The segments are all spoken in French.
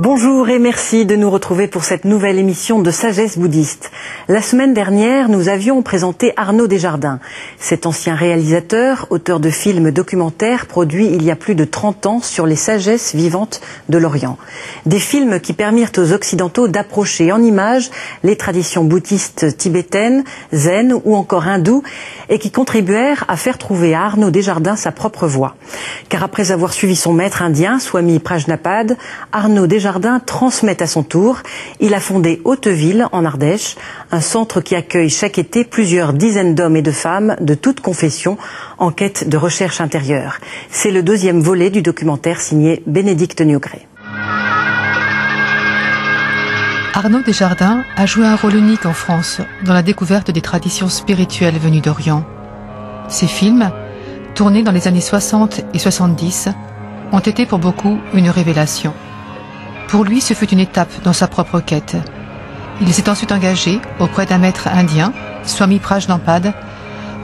Bonjour et merci de nous retrouver pour cette nouvelle émission de Sagesse bouddhiste. La semaine dernière, nous avions présenté Arnaud Desjardins. Cet ancien réalisateur, auteur de films documentaires produits il y a plus de 30 ans sur les sagesses vivantes de l'Orient. Des films qui permirent aux Occidentaux d'approcher en images les traditions bouddhistes tibétaines, zen ou encore hindoues et qui contribuèrent à faire trouver à Arnaud Desjardins sa propre voie. Car après avoir suivi son maître indien, Swami Prajnapad, Arnaud Desjardins transmet à son tour. Il a fondé Hauteville, en Ardèche, un centre qui accueille chaque été plusieurs dizaines d'hommes et de femmes de toutes confessions en quête de recherche intérieure. C'est le deuxième volet du documentaire signé Bénédicte Niogré. Arnaud Desjardins a joué un rôle unique en France dans la découverte des traditions spirituelles venues d'Orient. Ses films, tournés dans les années 60 et 70, ont été pour beaucoup une révélation. Pour lui, ce fut une étape dans sa propre quête. Il s'est ensuite engagé auprès d'un maître indien, Swami Prajnapad,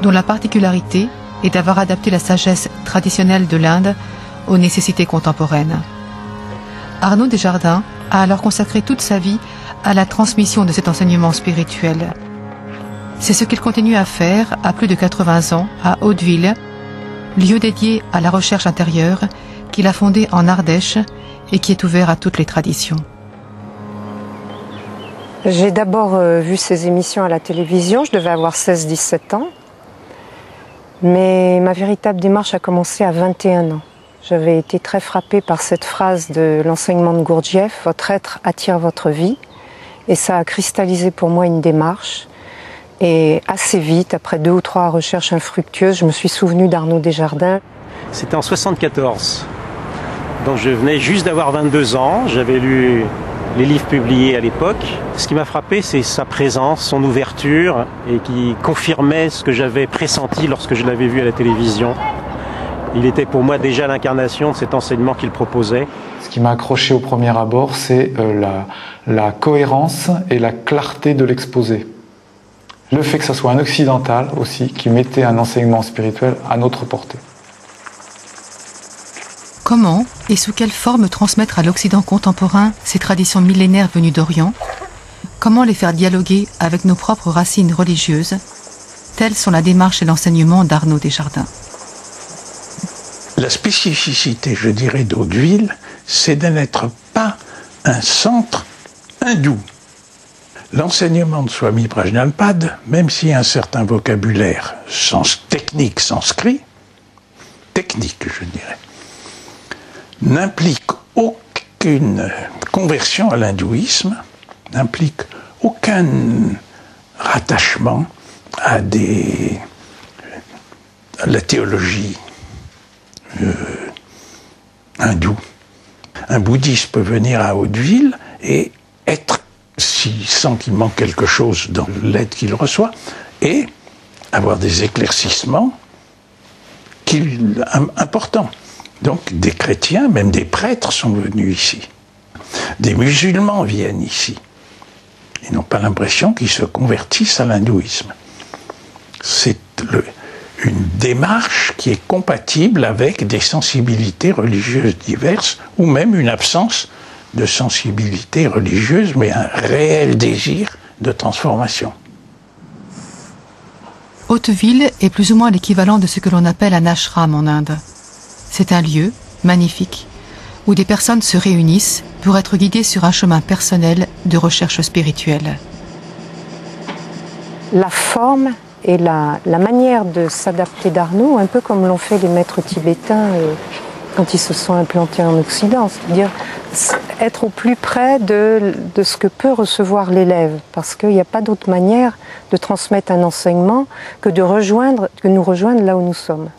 dont la particularité est d'avoir adapté la sagesse traditionnelle de l'Inde aux nécessités contemporaines. Arnaud Desjardins a alors consacré toute sa vie à la transmission de cet enseignement spirituel. C'est ce qu'il continue à faire à plus de 80 ans à Hauteville, lieu dédié à la recherche intérieure qu'il a fondé en Ardèche et qui est ouvert à toutes les traditions. J'ai d'abord vu ces émissions à la télévision, je devais avoir 16-17 ans, mais ma véritable démarche a commencé à 21 ans. J'avais été très frappée par cette phrase de l'enseignement de Gurdjieff, « Votre être attire votre vie », et ça a cristallisé pour moi une démarche. Et assez vite, après 2 ou 3 recherches infructueuses, je me suis souvenue d'Arnaud Desjardins. C'était en 74. Donc je venais juste d'avoir 22 ans, j'avais lu les livres publiés à l'époque. Ce qui m'a frappé, c'est sa présence, son ouverture, et qui confirmait ce que j'avais pressenti lorsque je l'avais vu à la télévision. Il était pour moi déjà l'incarnation de cet enseignement qu'il proposait. Ce qui m'a accroché au premier abord, c'est la cohérence et la clarté de l'exposé. Le fait que ce soit un occidental aussi, qui mettait un enseignement spirituel à notre portée. Comment et sous quelle forme transmettre à l'Occident contemporain ces traditions millénaires venues d'Orient? Comment les faire dialoguer avec nos propres racines religieuses? Telles sont la démarche et l'enseignement d'Arnaud Desjardins. La spécificité, je dirais, d'Hauteville, c'est de n'être pas un centre hindou. L'enseignement de Swami Prajnapad, même s'il y a un certain vocabulaire technique sanskrit, technique je dirais, n'implique aucune conversion à l'hindouisme, n'implique aucun rattachement à la théologie hindoue. Un bouddhiste peut venir à Hauteville et être, s'il sent qu'il manque quelque chose dans l'aide qu'il reçoit, et avoir des éclaircissements importants. Donc des chrétiens, même des prêtres sont venus ici. Des musulmans viennent ici. Ils n'ont pas l'impression qu'ils se convertissent à l'hindouisme. C'est une démarche qui est compatible avec des sensibilités religieuses diverses, ou même une absence de sensibilité religieuse, mais un réel désir de transformation. Hauteville est plus ou moins l'équivalent de ce que l'on appelle un ashram en Inde. C'est un lieu magnifique où des personnes se réunissent pour être guidées sur un chemin personnel de recherche spirituelle. La forme et la manière de s'adapter d'Arnaud, un peu comme l'ont fait les maîtres tibétains quand ils se sont implantés en Occident, c'est-à-dire être au plus près de ce que peut recevoir l'élève, parce qu'il n'y a pas d'autre manière de transmettre un enseignement que de nous rejoindre là où nous sommes.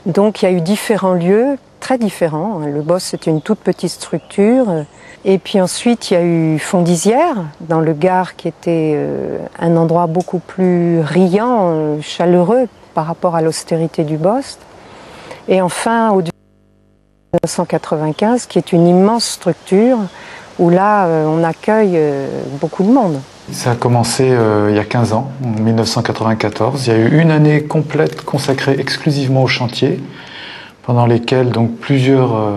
Donc il y a eu différents lieux, très différents. Le Boss, c'était une toute petite structure. Et puis ensuite, il y a eu Fondizière, dans le Gard, qui était un endroit beaucoup plus riant, chaleureux. par rapport à l'austérité du Bost. Et enfin, au 1995, qui est une immense structure où là, on accueille beaucoup de monde. Ça a commencé il y a 15 ans, en 1994. Il y a eu une année complète consacrée exclusivement au chantier, pendant lesquelles donc plusieurs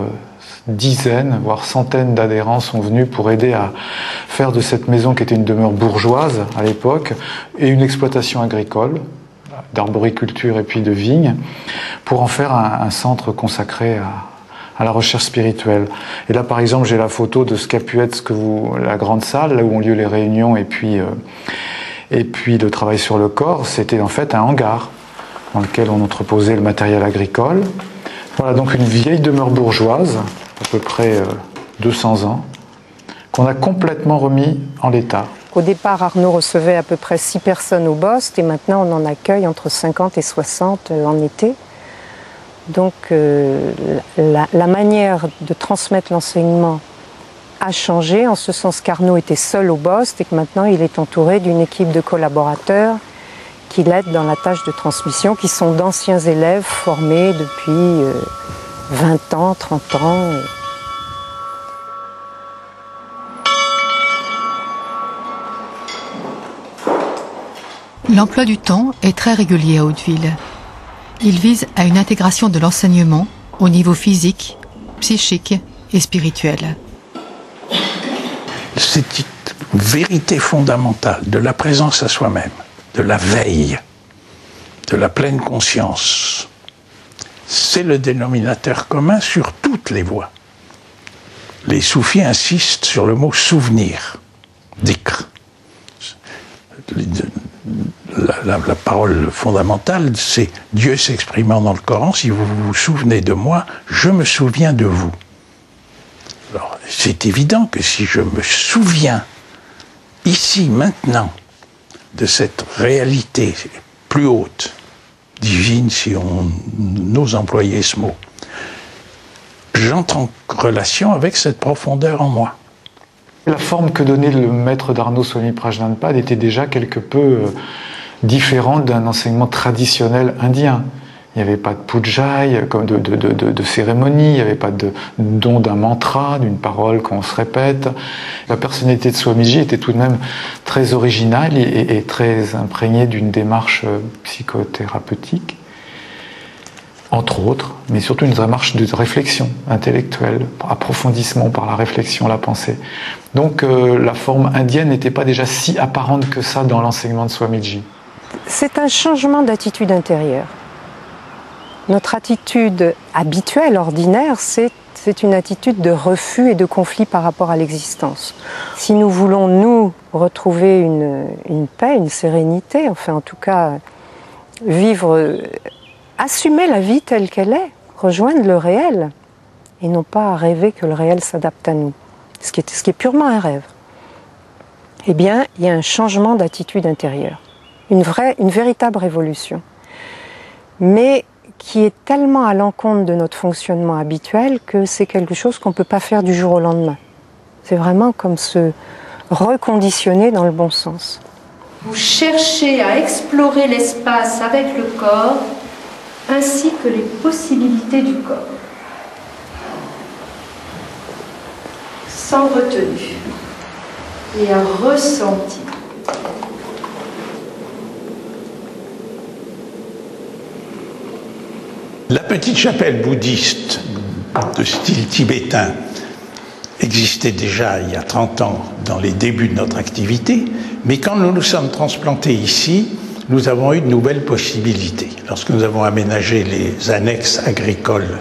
dizaines, voire centaines d'adhérents sont venus pour aider à faire de cette maison, qui était une demeure bourgeoise à l'époque, et une exploitation agricole, d'arboriculture et puis de vignes, pour en faire un centre consacré à la recherche spirituelle. Et là, par exemple, j'ai la photo de ce qu'a pu être la grande salle, là où ont lieu les réunions, et puis le travail sur le corps. C'était en fait un hangar dans lequel on entreposait le matériel agricole. Voilà donc une vieille demeure bourgeoise, à peu près 200 ans, qu'on a complètement remis en l'état. Au départ, Arnaud recevait à peu près 6 personnes au Bost, et maintenant on en accueille entre 50 et 60 en été. Donc la manière de transmettre l'enseignement a changé, en ce sens qu'Arnaud était seul au Bost et que maintenant il est entouré d'une équipe de collaborateurs qui l'aident dans la tâche de transmission, qui sont d'anciens élèves formés depuis 20 ans, 30 ans. L'emploi du temps est très régulier à Hauteville. Il vise à une intégration de l'enseignement au niveau physique, psychique et spirituel. C'est une vérité fondamentale de la présence à soi-même, de la veille, de la pleine conscience. C'est le dénominateur commun sur toutes les voies. Les soufis insistent sur le mot souvenir, dhikr. La parole fondamentale, c'est Dieu s'exprimant dans le Coran, si vous vous souvenez de moi, je me souviens de vous. Alors, c'est évident que si je me souviens, ici, maintenant, de cette réalité plus haute, divine, si on ose employer ce mot, j'entre en relation avec cette profondeur en moi. La forme que donnait le maître d'Arnaud, Swami Prajnanpad, était déjà quelque peu différente d'un enseignement traditionnel indien. Il n'y avait pas de pujaï, comme de cérémonie, il n'y avait pas de don d'un mantra, d'une parole qu'on se répète. La personnalité de Swamiji était tout de même très originale et très imprégnée d'une démarche psychothérapeutique, entre autres, mais surtout une démarche de réflexion intellectuelle, approfondissement par la réflexion, la pensée. Donc la forme indienne n'était pas déjà si apparente que ça dans l'enseignement de Swamiji. C'est un changement d'attitude intérieure. Notre attitude habituelle, ordinaire, c'est une attitude de refus et de conflit par rapport à l'existence. Si nous voulons, nous, retrouver une paix, une sérénité, enfin en tout cas vivre, assumer la vie telle qu'elle est, rejoindre le réel, et non pas rêver que le réel s'adapte à nous, ce qui est purement un rêve, eh bien, il y a un changement d'attitude intérieure, une véritable révolution, mais qui est tellement à l'encontre de notre fonctionnement habituel que c'est quelque chose qu'on ne peut pas faire du jour au lendemain. C'est vraiment comme se reconditionner dans le bon sens. Vous cherchez à explorer l'espace avec le corps, ainsi que les possibilités du corps, sans retenue, et à ressentir. La petite chapelle bouddhiste de style tibétain existait déjà il y a 30 ans dans les débuts de notre activité, mais quand nous nous sommes transplantés ici, nous avons eu de nouvelles possibilités. Lorsque nous avons aménagé les annexes agricoles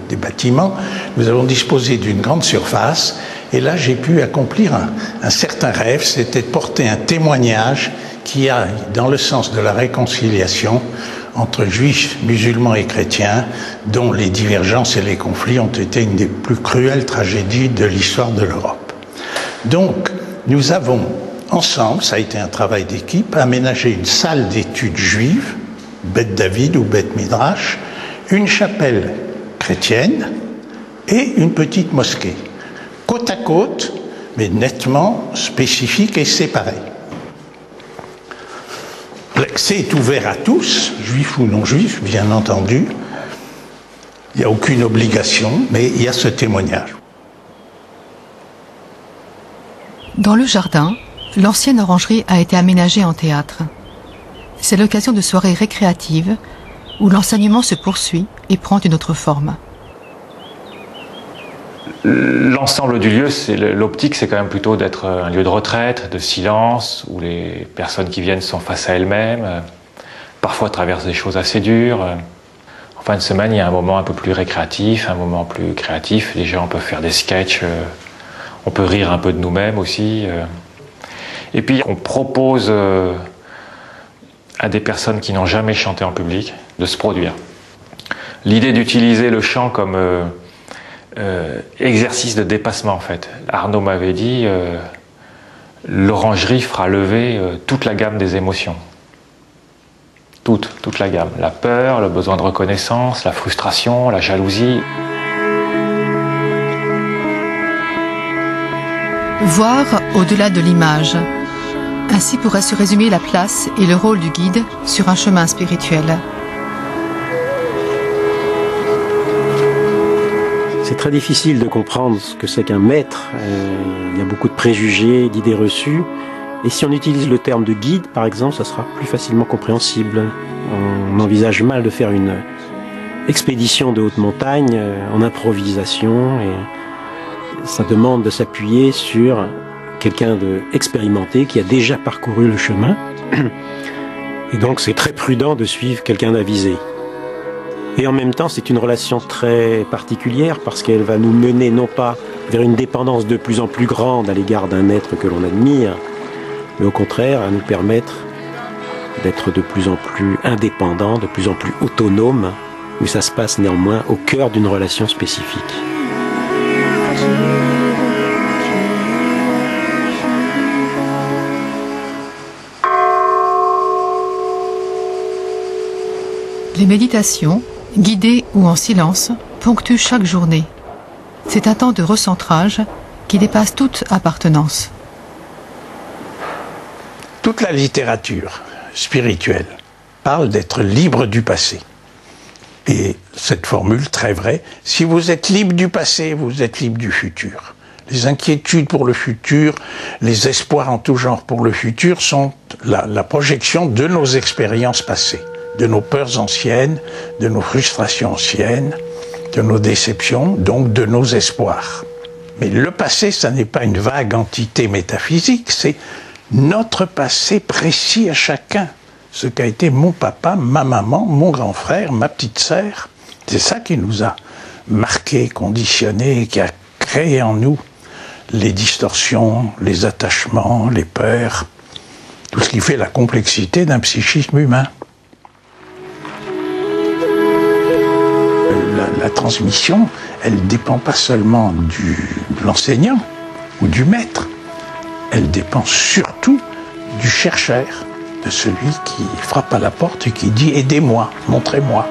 des bâtiments, nous avons disposé d'une grande surface, et là j'ai pu accomplir un certain rêve, c'était de porter un témoignage qui a, dans le sens de la réconciliation, entre juifs, musulmans et chrétiens, dont les divergences et les conflits ont été une des plus cruelles tragédies de l'histoire de l'Europe. Donc, nous avons ensemble, ça a été un travail d'équipe, aménagé une salle d'études juive, Beth David ou Beth Midrash, une chapelle chrétienne et une petite mosquée, côte à côte, mais nettement spécifiques et séparées. L'accès est ouvert à tous, juifs ou non juifs, bien entendu. Il n'y a aucune obligation, mais il y a ce témoignage. Dans le jardin, l'ancienne orangerie a été aménagée en théâtre. C'est l'occasion de soirées récréatives où l'enseignement se poursuit et prend une autre forme. L'ensemble du lieu, l'optique, c'est quand même plutôt d'être un lieu de retraite, de silence, où les personnes qui viennent sont face à elles-mêmes, parfois traversent des choses assez dures. En fin de semaine, il y a un moment un peu plus récréatif, un moment plus créatif. Les gens peuvent faire des sketchs, on peut rire un peu de nous-mêmes aussi. Et puis, on propose à des personnes qui n'ont jamais chanté en public de se produire. L'idée d'utiliser le chant comme exercice de dépassement, en fait. Arnaud m'avait dit l'orangerie fera lever toute la gamme des émotions. Toute la gamme. La peur, le besoin de reconnaissance, la frustration, la jalousie. Voir au-delà de l'image. Ainsi pourrait se résumer la place et le rôle du guide sur un chemin spirituel. C'est très difficile de comprendre ce que c'est qu'un maître. Il y a beaucoup de préjugés, d'idées reçues. Et si on utilise le terme de guide, par exemple, ça sera plus facilement compréhensible. On envisage mal de faire une expédition de haute montagne en improvisation. Et ça demande de s'appuyer sur quelqu'un d'expérimenté qui a déjà parcouru le chemin. Et donc c'est très prudent de suivre quelqu'un d'avisé. Et en même temps, c'est une relation très particulière parce qu'elle va nous mener non pas vers une dépendance de plus en plus grande à l'égard d'un être que l'on admire, mais au contraire à nous permettre d'être de plus en plus indépendants, de plus en plus autonomes, mais ça se passe néanmoins au cœur d'une relation spécifique. Les méditations, guidées ou en silence, ponctuent chaque journée. C'est un temps de recentrage qui dépasse toute appartenance. Toute la littérature spirituelle parle d'être libre du passé. Et cette formule très vraie, si vous êtes libre du passé, vous êtes libre du futur. Les inquiétudes pour le futur, les espoirs en tout genre pour le futur sont la projection de nos expériences passées, de nos peurs anciennes, de nos frustrations anciennes, de nos déceptions, donc de nos espoirs. Mais le passé, ça n'est pas une vague entité métaphysique, c'est notre passé précis à chacun. Ce qu'a été mon papa, ma maman, mon grand frère, ma petite sœur. C'est ça qui nous a marqués, conditionnés, qui a créé en nous les distorsions, les attachements, les peurs, tout ce qui fait la complexité d'un psychisme humain. La transmission, elle ne dépend pas seulement de l'enseignant ou du maître, elle dépend surtout du chercheur, de celui qui frappe à la porte et qui dit « aidez-moi, montrez-moi ».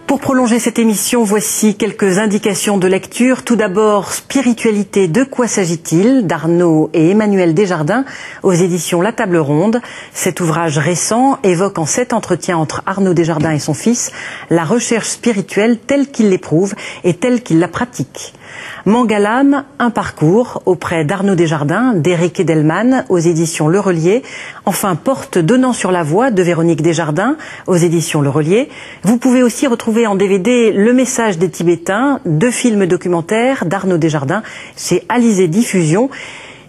Pour prolonger cette émission, voici quelques indications de lecture. Tout d'abord, Spiritualité, de quoi s'agit-il d'Arnaud et Emmanuel Desjardins aux éditions La Table Ronde. Cet ouvrage récent évoque en 7 entretiens entre Arnaud Desjardins et son fils la recherche spirituelle telle qu'il l'éprouve et telle qu'il la pratique. Mangalam, un parcours auprès d'Arnaud Desjardins, d'Éric Edelman aux éditions Le Relier. Enfin, Porte donnant sur la voie de Véronique Desjardins aux éditions Le Relier. Vous pouvez aussi retrouver en DVD Le Message des Tibétains, 2 films documentaires d'Arnaud Desjardins chez Alizé Diffusion.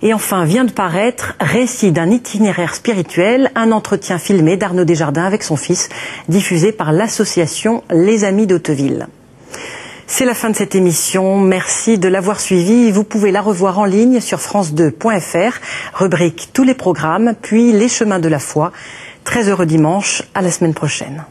Et enfin, vient de paraître Récit d'un itinéraire spirituel, un entretien filmé d'Arnaud Desjardins avec son fils, diffusé par l'association Les Amis d'Hauteville. C'est la fin de cette émission. Merci de l'avoir suivie. Vous pouvez la revoir en ligne sur france2.fr, rubrique tous les programmes, puis les chemins de la foi. Très heureux dimanche, à la semaine prochaine.